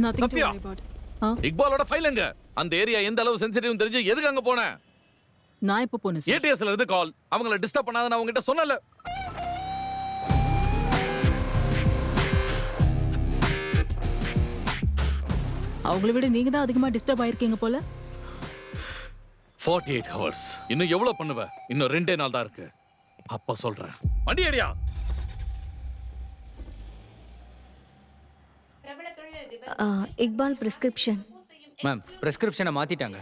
Nothing to Sathya worry about. இக்பாலோட file எங்க? அந்த ஏரியா எந்த அளவு சென்சிட்டிவ் தெரிஞ்சு எதுக்கு அங்க போன? நான் எப்போ போனேன் சார்? ஏடிஎஸ்ல இருந்து கால். அவங்கள டிஸ்டர்ப் பண்ணாத நான் உங்ககிட்ட சொன்னல. அவங்கள விட நீங்க தான் அதிகமா டிஸ்டர்ப் ஆயிருக்கீங்க போல. 48 hours. இன்னும் எவ்வளவு பண்ணுவ? இன்னும் 2 நாள் தான் இருக்கு. அப்ப சொல்றேன். வண்டி அடியா. இக்பால் பிரிஸ்கிரிப்ஷன். மேம் பிரிஸ்கிரிப்ஷனை மாத்திட்டாங்க.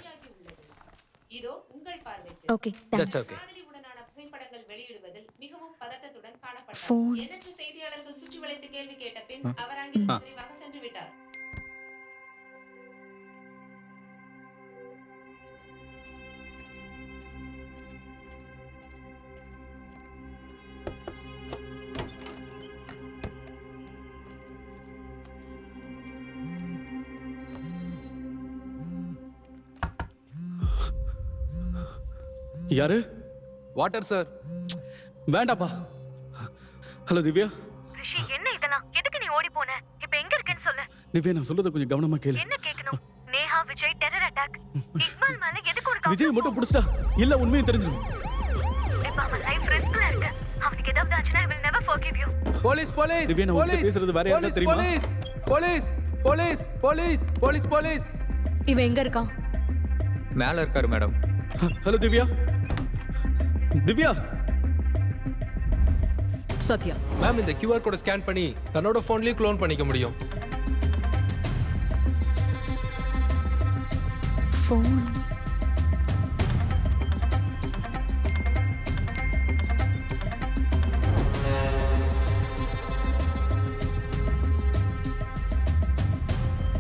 இதோ உங்கள் பார்வைக்கு. Okay that's thanks. ஓகே. காதலியுடனான புகைப்படங்கள் வெளியிடுவதில் மிகவும் பதட்டத்துடன் காணப்பட்டார். ஃபோன். எண்ணற்ற செய்தியாளர்கள் சுற்றி வளைத்து கேள்வி கேட்ட பின் அவர் அங்கிருந்து விரைவாக சென்று விட்டார். யாரு? Water sir. வேண்டாப்பா. ஹலோ திவ்யா. ரிஷி என்ன இதெல்லாம்? எதுக்கு நீ ஓடி போன? இப்போ எங்க இருக்கேன்னு சொல்லு. திவ்யா நான் சொல்றத கொஞ்சம் கவனமா கேளு. என்ன கேட்கணும்? Neha Vijay terror attack. இக்பால் மேல எதுக்கு ஒரு விஜய் மட்டும் புடிச்சிட்டா இல்ல உண்மையை தெரிஞ்சிடும். இப்போ அவன் லைஃப் ரிஸ்க்ல இருக்கு. அவனுக்கு ஏதாவது ஆச்சுனா I will never forgive you. Police police Divya நான் உன்கிட்ட பேசுறது வேற யாரோ தெரியுமா? Police police police police police police. இவன் எங்க இருக்கான்? மேல இருக்காரு madam. Hello Divya. Divya. Sathya, ma'am இந்த QR கோட ஸ்கேன் பண்ணி தன்னோட போன்லயே க்ளோன் பண்ணிக்க முடியும். ஃபோன்.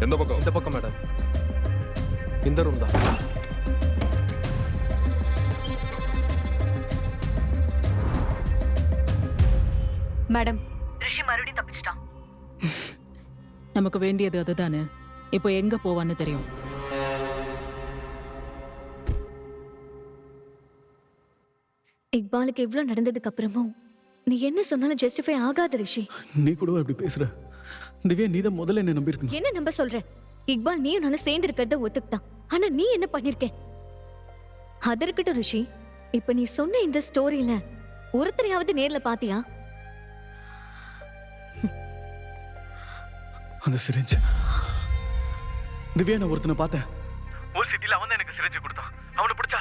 எந்த பக்கம்? இந்த பக்கம் மேடம். இந்த ரூம் தான். மேடம், ரிஷி மறுபடியும் தப்பிச்சிட்டான். நமக்கு வேண்டியது அதுதானே. இப்போ எங்க போவான்னு தெரியும். இக்பாலுக்கு இவ்ளோ நடந்ததுக்கு அப்புறமும் நீ என்ன சொன்னாலும் ஜஸ்டிஃபை ஆகாத ரிஷி. நீ கூட இப்படி பேசுற. திவ்யா நீ தான் முதல்ல என்ன நம்பி இருக்கணும். என்ன நம்ப சொல்ற? இக்பால் நீயும் நானும் சேர்ந்து இருக்கிறத ஒத்துக்கிட்டான். ஆனா நீ என்ன பண்ணிருக்க? அது இருக்கட்டும் ரிஷி. இப்ப நீ சொன்ன இந்த ஸ்டோரியில ஒருத்தரையாவது நேர்ல பாத்தியா? அந்த சிரிஞ்சு. திவ்யா நான் ஒருத்தனை பார்த்தேன். ஒரு சிட்டில அவன் தான் எனக்கு சிரிஞ்சு கொடுத்தான். அவனை பிடிச்சா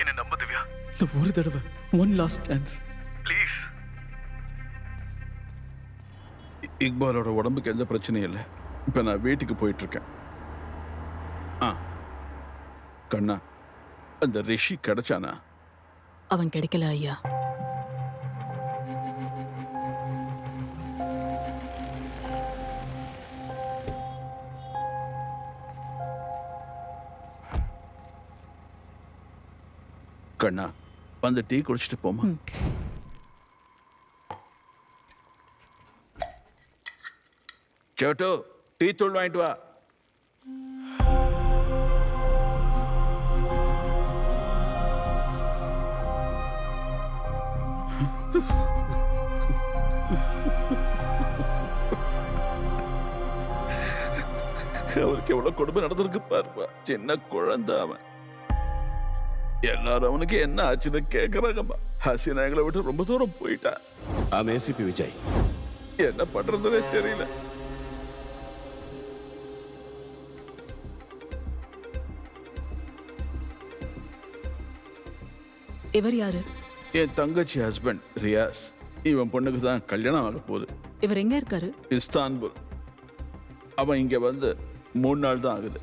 என்ன நம்ப திவ்யா. இந்த ஒரு தடவை ஒன் லாஸ்ட் சான்ஸ் ப்ளீஸ். இக்பாலோட உடம்புக்கு எந்த பிரச்சனையும் இல்லை. இப்போ நான் வீட்டுக்கு போயிட்டு இருக்கேன். கண்ணா அந்த ரிஷி கிடைச்சானா? அவன் கிடைக்கல ஐயா. கண்ணா வந்து டீ குடிச்சிட்டு போமா. சேட்டு டீ தூள் வாங்கிட்டு வா. அவருக்கு எவ்வளவு கொடுமை நடந்திருக்கு பாருப்பா. சின்ன குழந்தை அவன். எல்லாரும் அவனுக்கு என்ன ஆச்சுன்னு கேக்குறாங்கம்மா. ஹசீனா எங்களை விட்டு ரொம்ப தூரம் போயிட்டா. ஏசிபி விஜய் என்ன பண்றதுன்னே தெரியல. இவர் யாரு? என் தங்கச்சி ஹஸ்பண்ட் ரியாஸ். இவன் பொண்ணுக்கு தான் கல்யாணம் ஆக போகுது. இவர் எங்க இருக்காரு? இஸ்தான்புல். அவன் இங்க வந்து 3 நாள் தான் ஆகுது.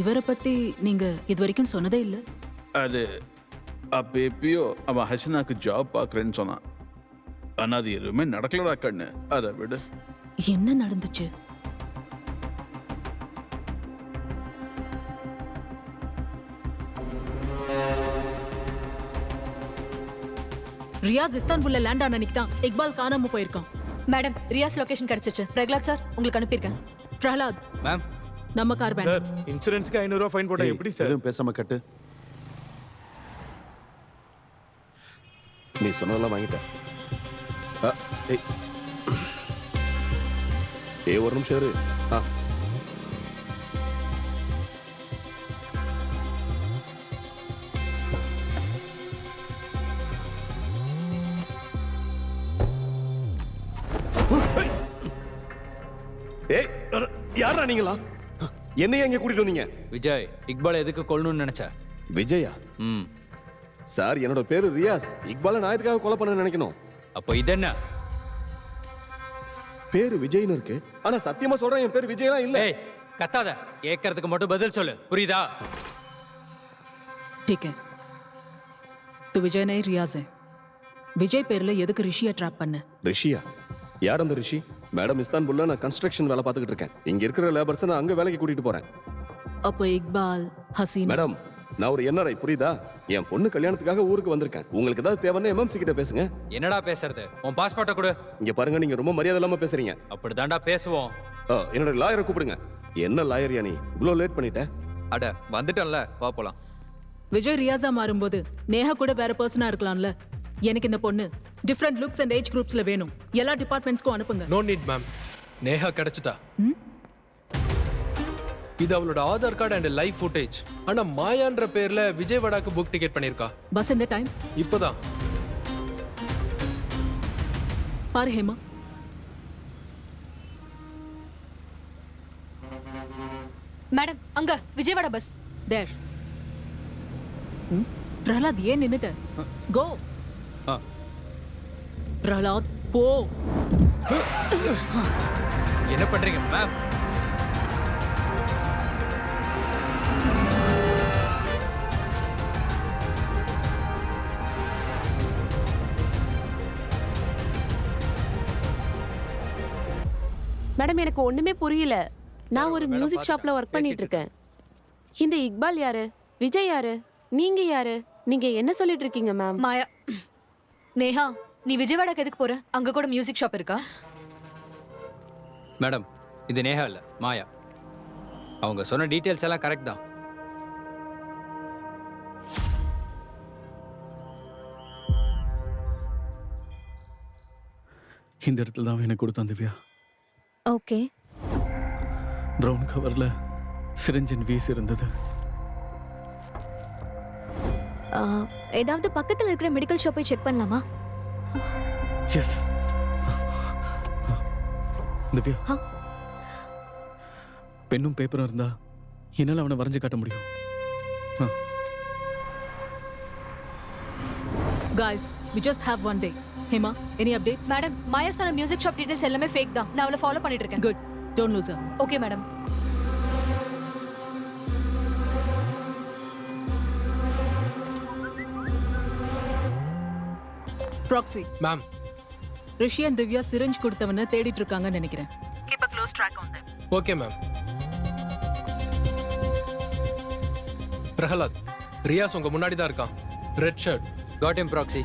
இவரை பத்தி நீங்க இது வரைக்கும் சொன்னதே இல்ல. அது அப்ப எப்பயோ அவன் ஹசீனாக்கு ஜாப் பார்க்கறேன்னு சொன்னான். ஆனா அது எதுவுமே நடக்கலடா கண்ணு. அதை விடு. என்ன நடந்துச்சு? ரியாஸ் இஸ்தான்புல்ல லேண்ட் ஆன அன்னைக்கு தான் இக்பால் காணாம போயிருக்கான். மேடம், ரியாஸ் லொகேஷன் கிடைச்சிச்சு. பிரகலாத் சார் உங்களுக்கு அனுப்பியிருக்கேன். பிரஹலாத் மேம் நம்ம கார் வேன். சார் இன்சூரன்ஸ்க்கு 500 ரூபாய் ஃபைன் போட்டா எப்படி சார்? எதுவும் பேசாம கட்டு. நீ சொன்னதெல்லாம் வாங்கிட்டேன். ஒரு நிமிஷம் இரு. ஏய் யாரா நீங்களா? என்னைய இங்க கூட்டிட்டு வந்தீங்க? விஜய் இக்பால் எதுக்கு கொல்லணும்னு நினைச்ச? விஜயா? ம். சார் என்னோட பேரு ரியாஸ். இக்பாலை நான் எதுக்காக கொலை பண்ண நினைக்கணும்? அப்போ இது என்ன? பேரு விஜய்னு இருக்கு. ஆனா சத்தியமா சொல்றேன் என் பேர் விஜய்லாம் இல்ல. ஏய் கத்தாத, கேட்கறதுக்கு மட்டும் பதில் சொல்லு, புரியுதா? ठीक है तू विजय नहीं रियाज है விஜய் பேர்ல எதுக்கு ரிஷியை ட்ராப் பண்ண? ரிஷியா? யார் அந்த ரிஷி? மேடம் இஸ்தான்புல்ல நான் கன்ஸ்ட்ரக்ஷன் வேலை பார்த்துக்கிட்டு இருக்கேன். இங்க இருக்கிற லேபர்ஸை நான் அங்க வேலைக்கு கூட்டிட்டு போறேன். அப்போ இக்பால் ஹசீனா மேடம் நான் ஒரு NRI, புரியுதா? என் பொண்ணு கல்யாணத்துக்காக ஊருக்கு வந்திருக்கேன். உங்களுக்கு ஏதாவது தேவைன்னா MMC கிட்ட பேசுங்க. என்னடா பேசுறது? உன் பாஸ்போர்ட்டை கொடு. இங்க பாருங்க, நீங்க ரொம்ப மரியாதை இல்லாம பேசுறீங்க. அப்படிதான்டா பேசுவோம். என்னோட லாயரை கூப்பிடுங்க. என்ன லாயர் நீ இவ்வளோ லேட் பண்ணிட்ட? அட வந்துட்டோம்ல, வா போலாம். விஜய் ரியாஸா மாறும்போது நேஹா கூட வேற பர்சனா இருக்கலாம்ல. எனக்கு இந்த பொண்ணு டிஃப்ரெண்ட் லுக்ஸ் அண்ட் ஏஜ் குரூப்ஸ்ல வேணும். எல்லா டிபார்ட்மெண்ட்ஸ்க்கும் அனுப்புங்க. No need ma'am. நேஹா கிடைச்சிட்டா. இது அவளோட Aadhaar card and live footage. ஆனா மாயான்ற பேர்ல விஜயவாடாக்கு புக் டிக்கெட் பண்ணிருக்கா. பஸ் இந்த டைம் இப்போதான். பாரு ஹேமா, மேடம் அங்க விஜயவாடா பஸ். தேர். பிரஹ்லாத் ஏன் நின்னுட்ட? கோ. ஆ. பிரஹ்லாத் போ. என்ன பண்றீங்க மேம்? மேடம் எனக்கு ஒண்ணுமே புரியல. நான் ஒரு மேடம், மியூசிக் ஷாப்ல ஒர்க் பண்ணிட்டு பேசிட்டு இருக்கேன். இந்த இக்பால் யாரு? விஜய் யாரு? நீங்க யாரு? நீங்க என்ன சொல்லிட்டு இருக்கீங்க மேம்? மாயா, நேஹா நீ விஜயவாடாக்கு எதுக்கு போற? அங்க கூட மியூசிக் ஷாப் இருக்கா? மேடம் இது நேஹா இல்ல, மாயா. அவங்க சொன்ன டீடைல்ஸ் எல்லாம் கரெக்ட் தான். இந்த இடத்துல தான் எனக்கு கொடுத்தான் திவ்யா. ஓகே. ப்ரௌன் கவர்ல சிரஞ்சின் வீஸ் இருந்தது. ஏதாவது பக்கத்துல இருக்கிற மெடிக்கல் ஷாப்பை செக் பண்ணலாமா? எஸ் திவ்யா, பெண்ணும் பேப்பரும் இருந்தா என்னால அவனை வரைஞ்சு காட்ட முடியும். Guys, we just have one day. Hema, any updates? Madam, Maya சொன்ன மியூசிக் ஷாப் டீடைல்ஸ் எல்லாமே ஃபேக் தான். நான் அவளை ஃபாலோ பண்ணிட்டு இருக்கேன். Good. Don't lose her. Okay madam. Proxy. Ma'am Rishi and Divya syringe கொடுத்தவன தேடிட்டு இருக்காங்கன்னு நினைக்கிறேன். Keep a close track on them. Okay ma'am. Prahlad, Riyaz உங்க முன்னாடி தான் இருக்கான். Red shirt. Got him proxy.